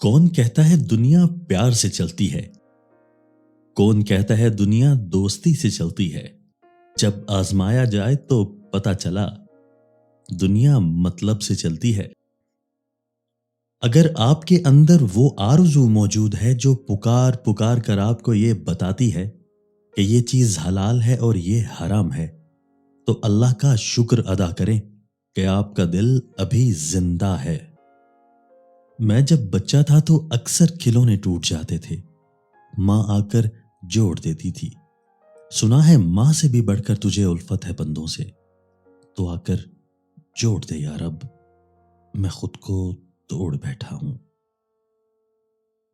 کون کہتا ہے دنیا پیار سے چلتی ہے؟ کون کہتا ہے دنیا دوستی سے چلتی ہے؟ جب آزمایا جائے تو پتہ چلا دنیا مطلب سے چلتی ہے۔ اگر آپ کے اندر وہ آرزو موجود ہے جو پکار پکار کر آپ کو یہ بتاتی ہے کہ یہ چیز حلال ہے اور یہ حرام ہے، تو اللہ کا شکر ادا کریں کہ آپ کا دل ابھی زندہ ہے۔ میں جب بچہ تھا تو اکثر کھلونے ٹوٹ جاتے تھے، ماں آ کر جوڑ دیتی تھی۔ سنا ہے ماں سے بھی بڑھ کر تجھے الفت ہے بندوں سے، تو آ کر جوڑ دے یا رب، میں خود کو توڑ بیٹھا ہوں۔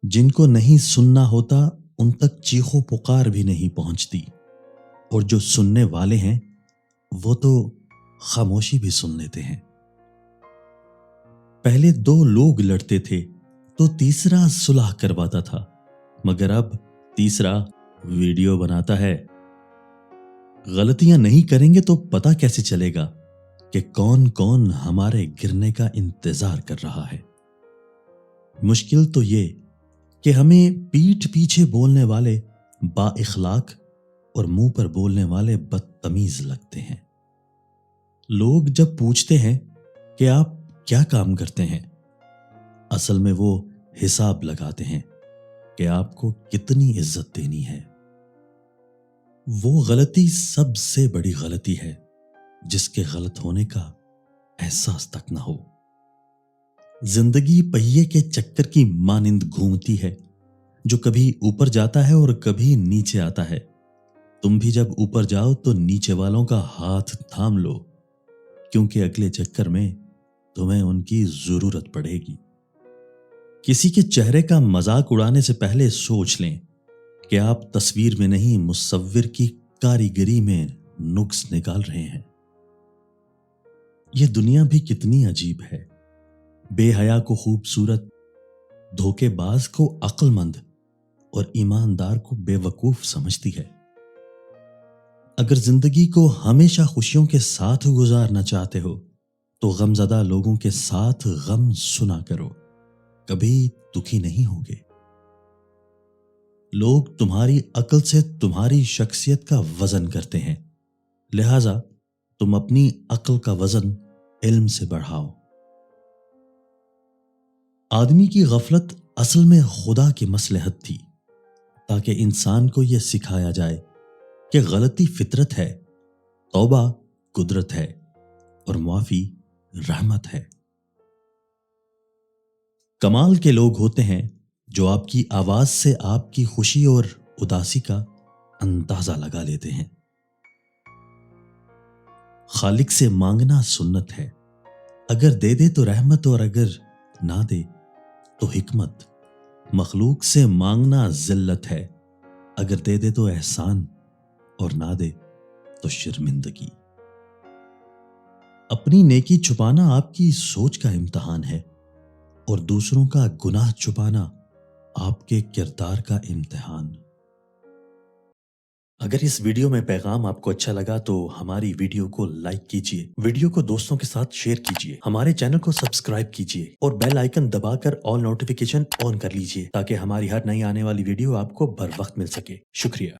جن کو نہیں سننا ہوتا ان تک چیخو پکار بھی نہیں پہنچتی، اور جو سننے والے ہیں وہ تو خاموشی بھی سن لیتے ہیں۔ پہلے دو لوگ لڑتے تھے تو تیسرا صلح کرواتا تھا، مگر اب تیسرا ویڈیو بناتا ہے۔ غلطیاں نہیں کریں گے تو پتہ کیسے چلے گا کہ کون کون ہمارے گرنے کا انتظار کر رہا ہے؟ مشکل تو یہ کہ ہمیں پیٹھ پیچھے بولنے والے با اخلاق اور منہ پر بولنے والے بدتمیز لگتے ہیں۔ لوگ جب پوچھتے ہیں کہ آپ کیا کام کرتے ہیں، اصل میں وہ حساب لگاتے ہیں کہ آپ کو کتنی عزت دینی ہے۔ وہ غلطی سب سے بڑی غلطی ہے جس کے غلط ہونے کا احساس تک نہ ہو۔ زندگی پہیے کے چکر کی مانند گھومتی ہے جو کبھی اوپر جاتا ہے اور کبھی نیچے آتا ہے۔ تم بھی جب اوپر جاؤ تو نیچے والوں کا ہاتھ تھام لو، کیونکہ اگلے چکر میں تمہیں ان کی ضرورت پڑے گی۔ کسی کے چہرے کا مذاق اڑانے سے پہلے سوچ لیں کہ آپ تصویر میں نہیں مصور کی کاریگری میں نقص نکال رہے ہیں۔ یہ دنیا بھی کتنی عجیب ہے، بے حیا کو خوبصورت، دھوکے باز کو عقل مند اور ایماندار کو بے وقوف سمجھتی ہے۔ اگر زندگی کو ہمیشہ خوشیوں کے ساتھ گزارنا چاہتے ہو تو غم زدہ لوگوں کے ساتھ غم سنا کرو، کبھی دکھی نہیں ہوگے۔ لوگ تمہاری عقل سے تمہاری شخصیت کا وزن کرتے ہیں، لہذا تم اپنی عقل کا وزن علم سے بڑھاؤ۔ آدمی کی غفلت اصل میں خدا کی مصلحت تھی، تاکہ انسان کو یہ سکھایا جائے کہ غلطی فطرت ہے، توبہ قدرت ہے اور معافی رحمت ہے۔ کمال کے لوگ ہوتے ہیں جو آپ کی آواز سے آپ کی خوشی اور اداسی کا اندازہ لگا لیتے ہیں۔ خالق سے مانگنا سنت ہے، اگر دے دے تو رحمت اور اگر نہ دے تو حکمت۔ مخلوق سے مانگنا ذلت ہے، اگر دے دے تو احسان اور نہ دے تو شرمندگی۔ اپنی نیکی چھپانا آپ کی سوچ کا امتحان ہے، اور دوسروں کا گناہ چھپانا آپ کے کردار کا امتحان۔ اگر اس ویڈیو میں پیغام آپ کو اچھا لگا تو ہماری ویڈیو کو لائک کیجئے، ویڈیو کو دوستوں کے ساتھ شیئر کیجئے، ہمارے چینل کو سبسکرائب کیجئے اور بیل آئیکن دبا کر آل نوٹیفیکیشن آن کر لیجئے تاکہ ہماری ہر نئی آنے والی ویڈیو آپ کو بر وقت مل سکے۔ شکریہ۔